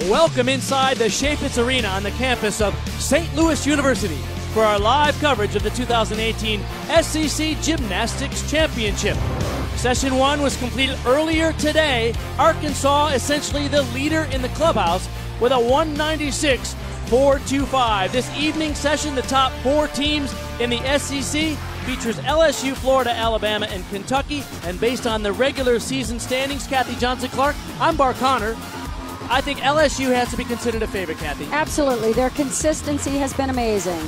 Welcome inside the Chaifetz Arena on the campus of St. Louis University for our live coverage of the 2018 SEC Gymnastics Championship. Session 1 was completed earlier today. Arkansas essentially the leader in the clubhouse with a 196.425. This evening session, the top 4 teams in the SEC features LSU, Florida, Alabama, and Kentucky. And based on the regular season standings, Kathy Johnson-Clark, I'm Bar Connor. I think LSU has to be considered a favorite, Kathy. Absolutely. Their consistency has been amazing.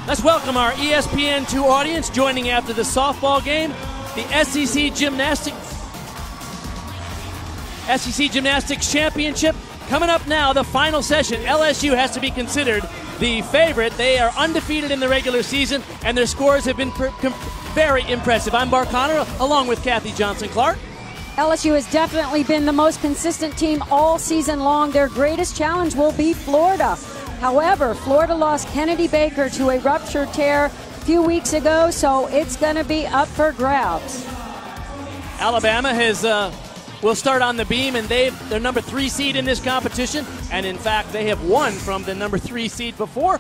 Let's welcome our ESPN2 audience joining after the softball game. The SEC Gymnastics Championship. Coming up now, the final session. LSU has to be considered the favorite. They are undefeated in the regular season, and their scores have been very impressive. I'm Bar Connor, along with Kathy Johnson-Clark. LSU has definitely been the most consistent team all season long. Their greatest challenge will be Florida. However, Florida lost Kennedy Baker to a ruptured tear a few weeks ago, so it's going to be up for grabs. Alabama will start on the beam, and they're number 3 seed in this competition, and in fact they have won from the number 3 seed before.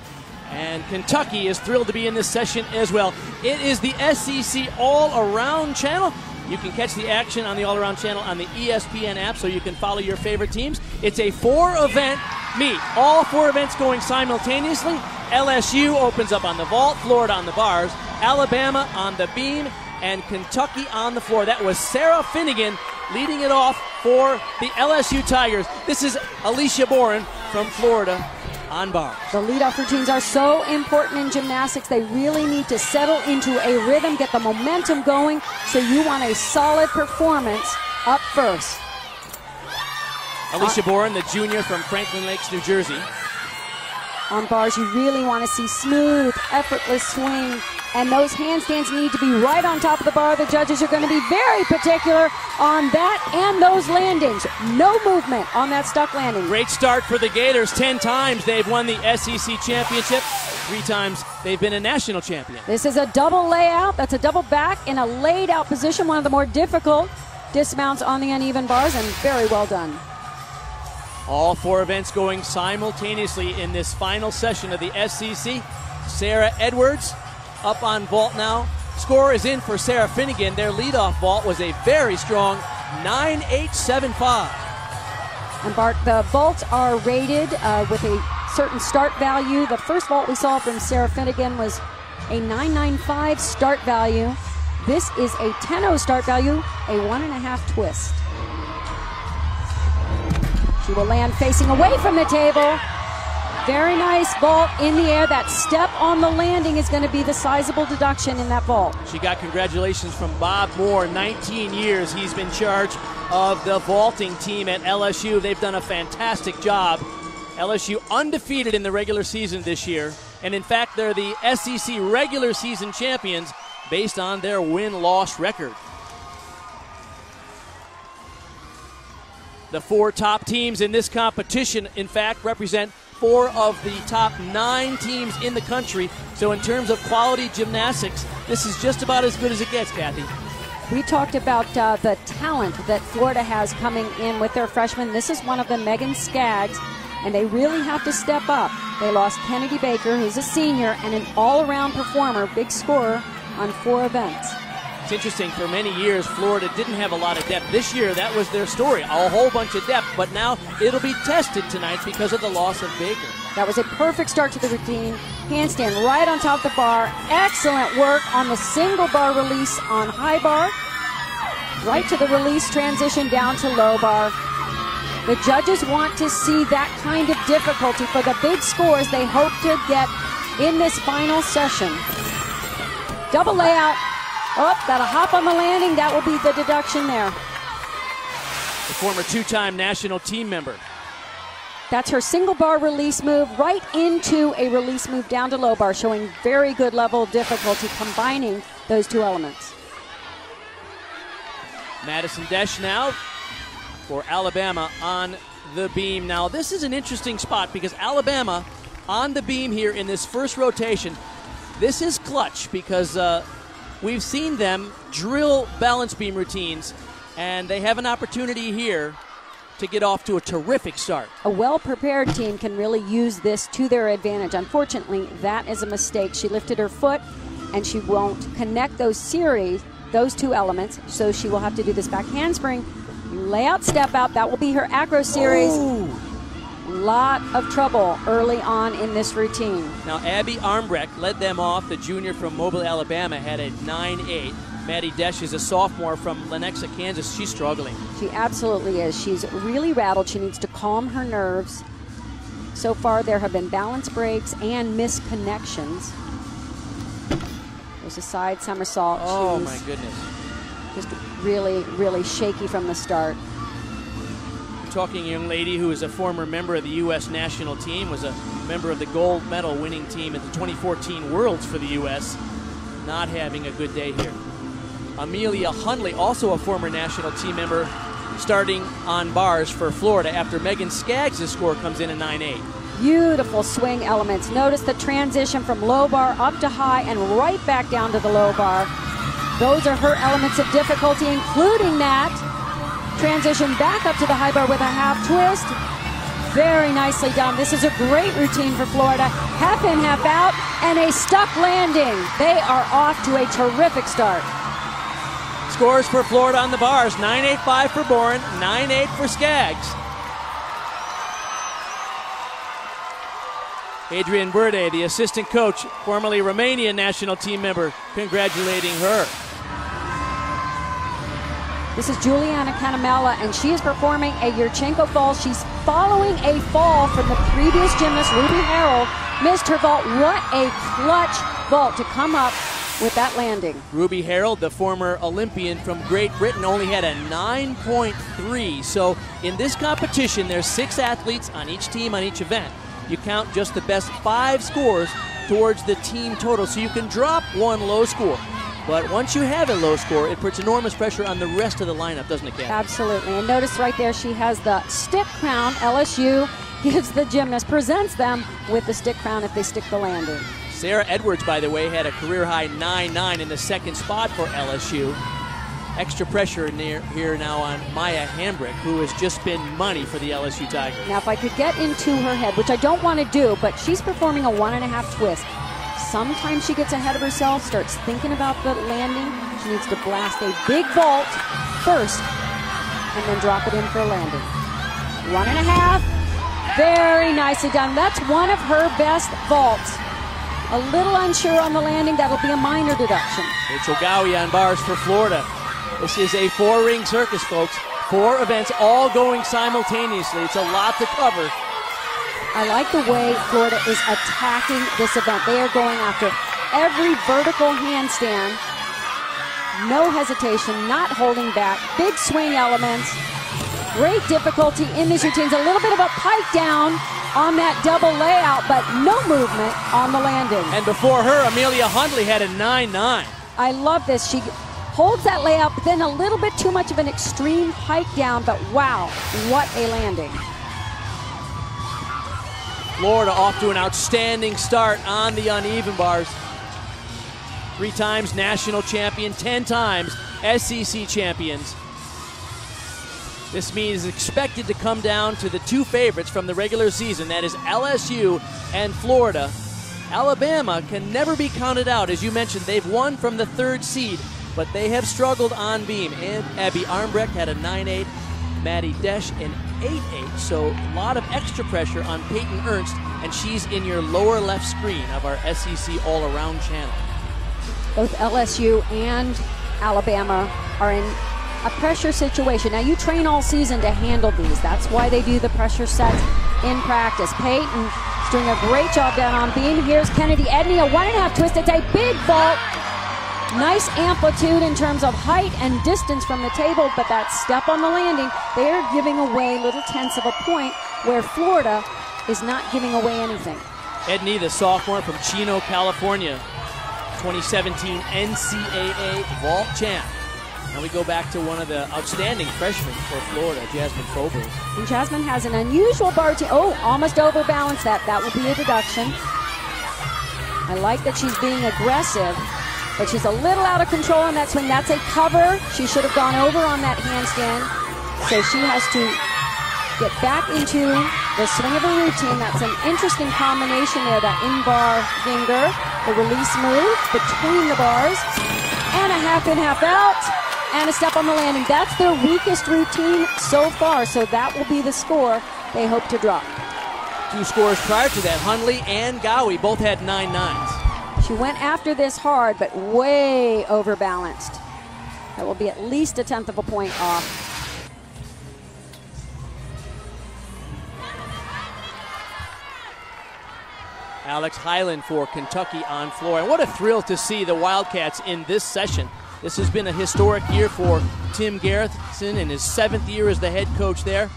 And Kentucky is thrilled to be in this session as well. It is the SEC All-Around channel. You can catch the action on the All-Around channel on the ESPN app, so you can follow your favorite teams. It's a 4-event meet. All 4 events going simultaneously. LSU opens up on the vault, Florida on the bars, Alabama on the beam, and Kentucky on the floor. That was Sarah Finnegan leading it off for the LSU Tigers. This is Alicia Boren from Florida on bars. The leadoff routines are so important in gymnastics. They really need to settle into a rhythm, get the momentum going, so you want a solid performance up first. Alicia Boren, the junior from Franklin Lakes, New Jersey. On bars, you really want to see smooth, effortless swing, and those handstands need to be right on top of the bar. The judges are going to be very particular on that and those landings. No movement on that stuck landing. Great start for the Gators. 10 times they've won the SEC Championship. 3 times they've been a national champion. This is a double layout. That's a double back in a laid out position, one of the more difficult dismounts on the uneven bars, and very well done. All 4 events going simultaneously in this final session of the SEC. Sarah Edwards up on vault now. Score is in for Sarah Finnegan. Their leadoff vault was a very strong 9.875. And Bart, the vaults are rated with a certain start value. The first vault we saw from Sarah Finnegan was a 9.95 start value. This is a 10.0 start value, a 1.5 twist. She will land facing away from the table. Very nice vault in the air. That step on the landing is going to be the sizable deduction in that vault. She got congratulations from Bob Moore. 19 years he's been in charge of the vaulting team at LSU. They've done a fantastic job. LSU undefeated in the regular season this year. And in fact, they're the SEC regular season champions based on their win-loss record. The 4 top teams in this competition, in fact, represent 4 of the top 9 teams in the country. So in terms of quality gymnastics, this is just about as good as it gets, Kathy. We talked about the talent that Florida has coming in with their freshmen. This is one of them, Megan Skaggs, and they really have to step up. They lost Kennedy Baker, who's a senior and an all-around performer, big scorer on 4 events. It's interesting, for many years, Florida didn't have a lot of depth. This year, that was their story, a whole bunch of depth. But now it'll be tested tonight because of the loss of Baker. That was a perfect start to the routine. Handstand right on top of the bar. Excellent work on the single bar release on high bar. Right to the release transition down to low bar. The judges want to see that kind of difficulty for the big scores they hope to get in this final session. Double layout. Oh, got a hop on the landing. That will be the deduction there. The former 2-time national team member. That's her single bar release move right into a release move down to low bar, showing very good level of difficulty combining those 2 elements. Madison Desch now for Alabama on the beam. Now, this is an interesting spot because Alabama on the beam here in this first rotation. This is clutch because we've seen them drill balance beam routines, and they have an opportunity here to get off to a terrific start. A well-prepared team can really use this to their advantage. Unfortunately, that is a mistake. She lifted her foot, and she won't connect those two elements, so she will have to do this back handspring, lay out, step out. That will be her acro series. Ooh. Lot of trouble early on in this routine. Now, Abby Armbrecht led them off. The junior from Mobile, Alabama, had a 9.8. Maddie Desch is a sophomore from Lenexa, Kansas. She's struggling. She absolutely is. She's really rattled. She needs to calm her nerves. So far, there have been balance breaks and misconnections. There's a side somersault. Oh, She's my goodness. just really, really shaky from the start. Talking a young lady who is a former member of the U.S. national team, was a member of the gold medal winning team at the 2014 Worlds for the U.S. Not having a good day here. Amelia Hundley, also a former national team member, starting on bars for Florida after Megan Skaggs' score comes in at 9.8. Beautiful swing elements. Notice the transition from low bar up to high and right back down to the low bar. Those are her elements of difficulty, including that transition back up to the high bar with a half twist. Very nicely done. This is a great routine for Florida. Half in, half out, and a stuck landing. They are off to a terrific start. Scores for Florida on the bars, 9.85 for Boren, 9.8 for Skaggs. Adrian Burde, the assistant coach, formerly Romanian national team member, congratulating her. This is Juliana Canamella, and she is performing a Yurchenko fall. She's following a fall from the previous gymnast, Ruby Harrell. Missed her vault. What a clutch vault to come up with that landing. Ruby Harrell, the former Olympian from Great Britain, only had a 9.3. So in this competition, there's 6 athletes on each team on each event. You count just the best 5 scores towards the team total, so you can drop one low score. But once you have a low score, it puts enormous pressure on the rest of the lineup, doesn't it, Kat? Absolutely. And notice right there, she has the stick crown. LSU gives the gymnast, presents them with the stick crown if they stick the landing. Sarah Edwards, by the way, had a career-high 9.9 in the second spot for LSU. Extra pressure here now on Maya Hambrick, who has just been money for the LSU Tigers. Now, if I could get into her head, which I don't want to do, but she's performing a 1.5 twist. Sometimes she gets ahead of herself, starts thinking about the landing. She needs to blast a big vault first and then drop it in for a landing. 1.5. Very nicely done. That's one of her best vaults. A little unsure on the landing. That'll be a minor deduction. Rachel Gowie on bars for Florida. This is a 4-ring circus, folks. 4 events all going simultaneously. It's a lot to cover. I like the way Florida is attacking this event. They are going after every vertical handstand. No hesitation, not holding back. Big swing elements. Great difficulty in these routines. A little bit of a pike down on that double layout, but no movement on the landing. And before her, Amelia Hundley had a 9.9. I love this. She holds that layout, but then a little bit too much of an extreme hike down, but wow, what a landing. Florida off to an outstanding start on the uneven bars. 3 times national champion, 10 times SEC champions. This meet is expected to come down to the 2 favorites from the regular season. That is LSU and Florida. Alabama can never be counted out. As you mentioned, they've won from the 3rd seed, but they have struggled on beam. And Abby Armbrecht had a 9.8, Maddie Desch an 8.8. So a lot of extra pressure on Peyton Ernst, and she's in your lower left screen of our SEC All-Around channel. Both LSU and Alabama are in a pressure situation. Now, you train all season to handle these. That's why they do the pressure sets in practice. Peyton is doing a great job down on beam. Here's Kennedy Edney, a 1.5 twist. It's a big vault. Nice amplitude in terms of height and distance from the table, but that step on the landing, they're giving away little tenths of a point where Florida is not giving away anything. Edney, the sophomore from Chino, California, 2017 NCAA vault champ. Now we go back to one of the outstanding freshmen for Florida, Jasmine Fobers. And Jasmine has an unusual bar to, almost overbalanced that. That will be a deduction. I like that she's being aggressive But she's a little out of control on that swing. That's a cover. She should have gone over on that handstand. So she has to get back into the swing of her routine. That's an interesting combination there, that in-bar finger, the release move between the bars, and a half in, half out, and a step on the landing. That's their weakest routine so far, so that will be the score they hope to drop. 2 scores prior to that, Hundley and Gowie both had 9-9s. She went after this hard, but way overbalanced. That will be at least a 1/10 of a point off. Alex Highland for Kentucky on floor. And what a thrill to see the Wildcats in this session. This has been a historic year for Tim Garrison in his 7th year as the head coach there.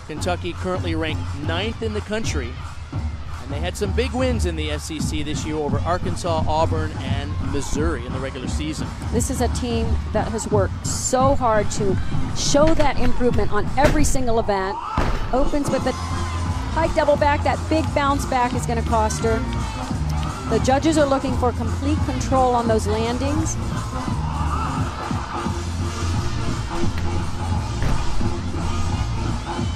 Kentucky currently ranked 9th in the country. And they had some big wins in the SEC this year over Arkansas, Auburn, and Missouri in the regular season. This is a team that has worked so hard to show that improvement on every single event. Opens with a high double back. That big bounce back is going to cost her. The judges are looking for complete control on those landings.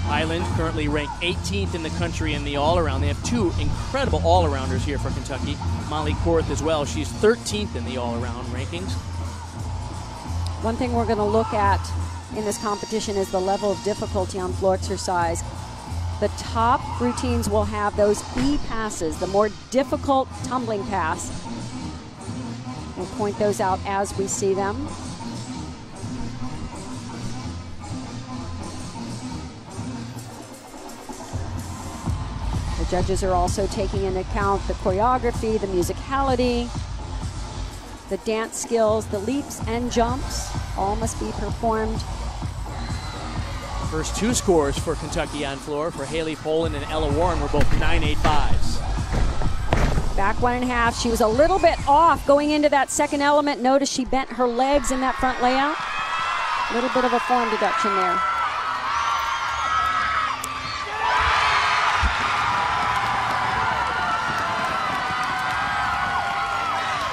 Highland currently ranked 18th in the country in the all-around. They have 2 incredible all-arounders here for Kentucky. Molly Korth as well. She's 13th in the all-around rankings. One thing we're going to look at in this competition is the level of difficulty on floor exercise. The top routines will have those E passes, the more difficult tumbling pass. We'll point those out as we see them. The judges are also taking into account the choreography, the musicality, the dance skills, the leaps and jumps, all must be performed. First 2 scores for Kentucky on floor for Haley Poland and Ella Warren were both 9.85s. Back 1.5. She was a little bit off going into that second element. Notice she bent her legs in that front layout. A little bit of a form deduction there.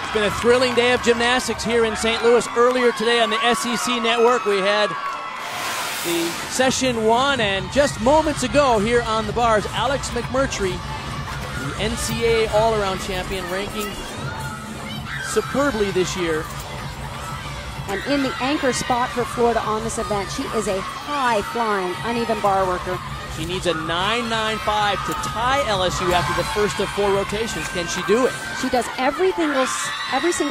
It's been a thrilling day of gymnastics here in St. Louis. Earlier today on the SEC Network, we had the session 1, and just moments ago here on the bars, Alex McMurtry, the NCAA all-around champion, ranking superbly this year. And in the anchor spot for Florida on this event, she is a high-flying, uneven bar worker. She needs a 9.95 to tie LSU after the first of 4 rotations. Can she do it? She does every single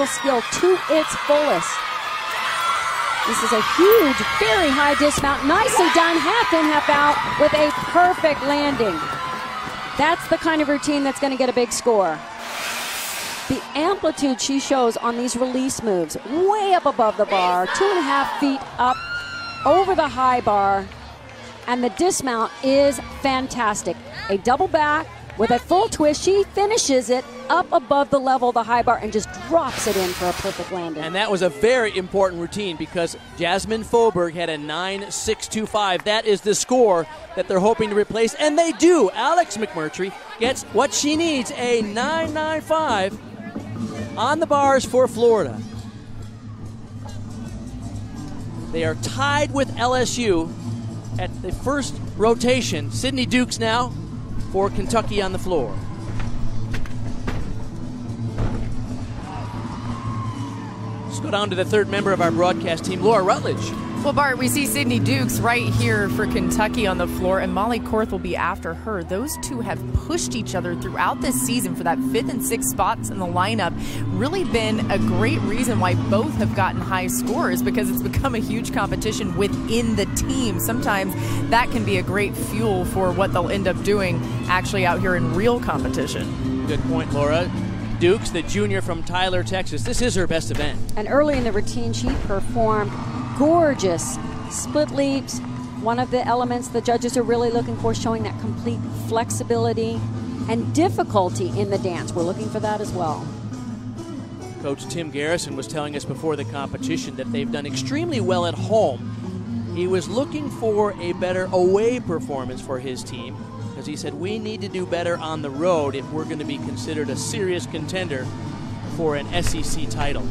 skill to its fullest. This is a huge, very high dismount. Nicely done, half in, half out, with a perfect landing. That's the kind of routine that's going to get a big score. The amplitude she shows on these release moves, way up above the bar, 2.5 feet up over the high bar, and the dismount is fantastic. A double back with a full twist. She finishes it up above the level of the high bar and just drops it in for a perfect landing. And that was a very important routine because Jasmine Foberg had a 9.625. That is the score that they're hoping to replace, and they do. Alex McMurtry gets what she needs, a 9.95 on the bars for Florida. They are tied with LSU at the first rotation. Sydney Dukes now for Kentucky on the floor. Let's go down to the third member of our broadcast team, Laura Rutledge. Well, Bart, we see Sydney Dukes right here for Kentucky on the floor, and Molly Korth will be after her. Those two have pushed each other throughout this season for that 5th and 6th spots in the lineup. Really been a great reason why both have gotten high scores, because it's become a huge competition within the team. Sometimes that can be a great fuel for what they'll end up doing actually out here in real competition. Good point, Laura. Dukes, the junior from Tyler, Texas. This is her best event. And early in the routine, she performed gorgeous split leaps. One of the elements the judges are really looking for, showing that complete flexibility and difficulty in the dance. We're looking for that as well. Coach Tim Garrison was telling us before the competition that they've done extremely well at home. He was looking for a better away performance for his team, because he said we need to do better on the road if we're going to be considered a serious contender for an SEC title.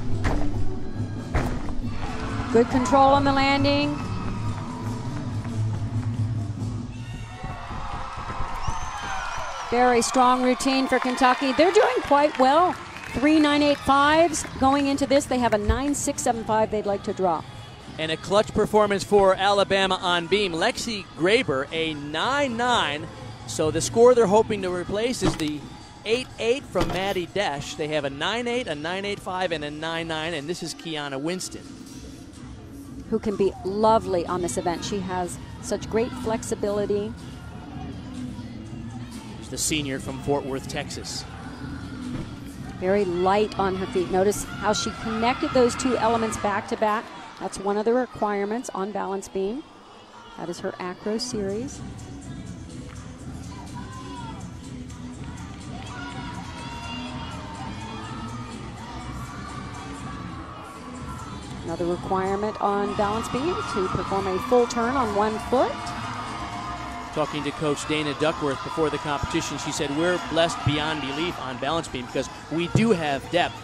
Good control on the landing. Very strong routine for Kentucky. They're doing quite well. 3 9.85s going into this. They have a 9.675 they'd like to drop. And a clutch performance for Alabama on beam. Lexi Graber, a 9.9. So the score they're hoping to replace is the 8.8 from Maddie Desch. They have a 9.8, a 9.85, and a 9.9, and this is Kiana Winston, who can be lovely on this event. She has such great flexibility. She's the senior from Fort Worth, Texas. Very light on her feet. Notice how she connected those two elements back to back. That's one of the requirements on balance beam. That is her acro series. Another requirement on balance beam to perform a full turn on one foot. Talking to Coach Dana Duckworth before the competition, she said, we're blessed beyond belief on balance beam because we do have depth,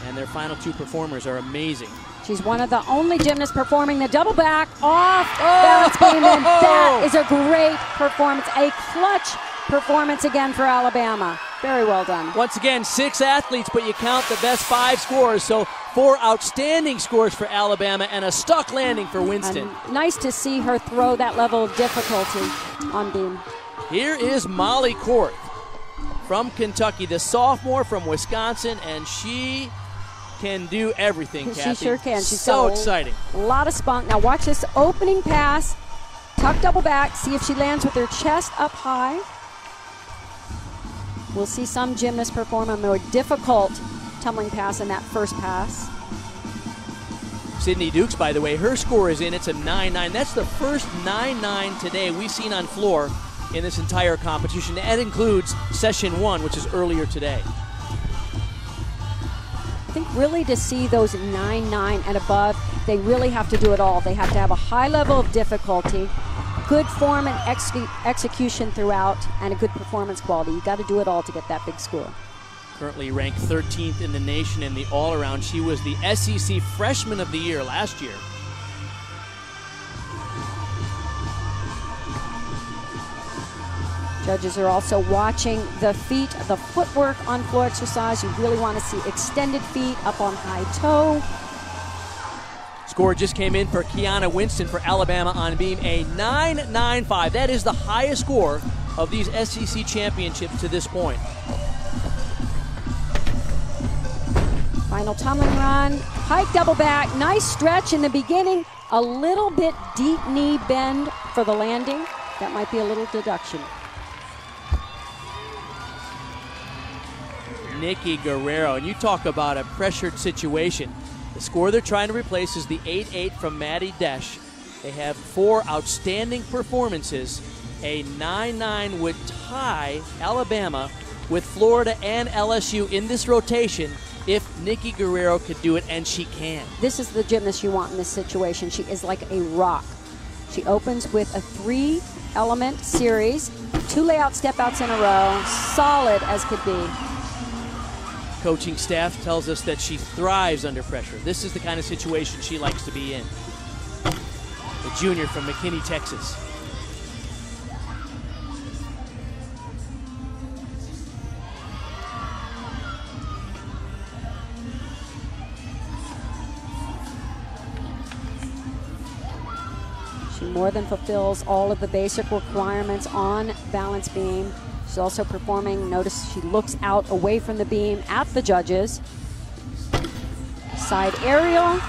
and their final two performers are amazing. She's one of the only gymnasts performing the double back off balance beam, and that is a great performance. A clutch performance again for Alabama. Very well done. Once again, 6 athletes, but you count the best 5 scores, so 4 outstanding scores for Alabama and a stuck landing for Winston. And nice to see her throw that level of difficulty on beam. Here is Molly Korth from Kentucky, the sophomore from Wisconsin, and she can do everything, Kathy. She sure can. She's so exciting. A lot of spunk. Now watch this opening pass. Tuck double back. See if she lands with her chest up high. We'll see some gymnasts perform a more difficult tumbling pass in that first pass. Sydney Dukes, by the way, her score is in. It's a 9.9. That's the first 9.9 today we've seen on floor in this entire competition. That includes session 1, which is earlier today. I think really to see those 9.9 and above, they really have to do it all. They have to have a high level of difficulty, good form and execution throughout, and a good performance quality. You got to do it all to get that big score. Currently ranked 13th in the nation in the all-around. She was the SEC Freshman of the Year last year. Judges are also watching the feet, the footwork on floor exercise. You really want to see extended feet up on high toe. Score just came in for Kiana Winston for Alabama on beam, a 9.95. That is the highest score of these SEC championships to this point. Final tumbling run, pike double back, nice stretch in the beginning, a little bit deep knee bend for the landing. That might be a little deduction. Nikki Guerrero, and you talk about a pressured situation. The score they're trying to replace is the 8.8 from Maddie Desch. They have 4 outstanding performances. A 9.9 would tie Alabama with Florida and LSU in this rotation if Nikki Guerrero could do it, and she can. This is the gymnast you want in this situation. She is like a rock. She opens with a 3-element series, 2 layout step outs in a row, solid as could be. Coaching staff tells us that she thrives under pressure. This is the kind of situation she likes to be in. The junior from McKinney, Texas. She more than fulfills all of the basic requirements on balance beam. She's also performing, notice she looks out away from the beam at the judges. Side aerial.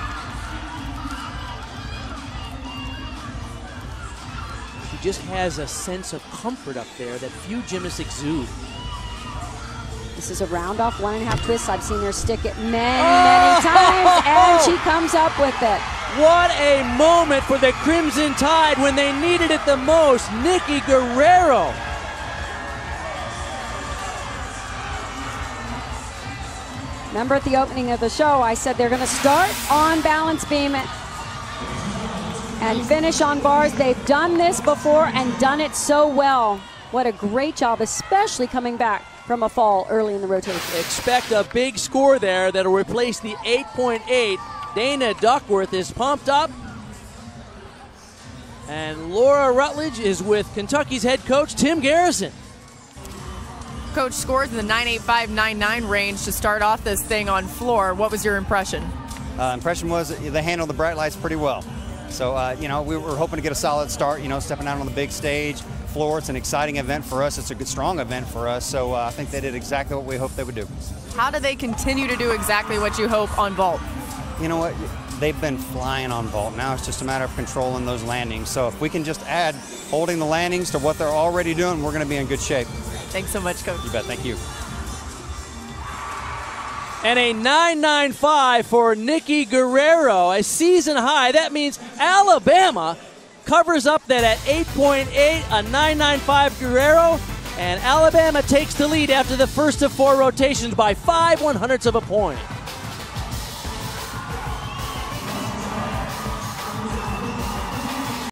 She just has a sense of comfort up there that few gymnasts exude. This is a round off 1.5 twists. I've seen her stick it many times, and she comes up with it. What a moment for the Crimson Tide when they needed it the most. Nikki Guerrero. Remember at the opening of the show, I said they're going to start on balance beam and finish on bars. They've done this before and done it so well. What a great job, especially coming back from a fall early in the rotation. Expect a big score there that'll replace the 8.8. Dana Duckworth is pumped up. And Laura Rutledge is with Kentucky's head coach, Tim Garrison. Coach, scores in the 9.85-9.9 range to start off this thing on floor. What was your impression? Impression was they handled the bright lights pretty well. So, we were hoping to get a solid start, stepping out on the big stage. Floor, it's an exciting event for us. It's a good, strong event for us. So I think they did exactly what we hoped they would do. How do they continue to do exactly what you hope on vault? You know what? They've been flying on vault. Now it's just a matter of controlling those landings. So if we can just add holding the landings to what they're already doing, we're going to be in good shape. Thanks so much, Coach. You bet. Thank you. And a 9.95 for Nikki Guerrero, a season high. That means Alabama covers up that at 8.8, a 9.95 Guerrero, and Alabama takes the lead after the first of 4 rotations by 5/100ths of a point.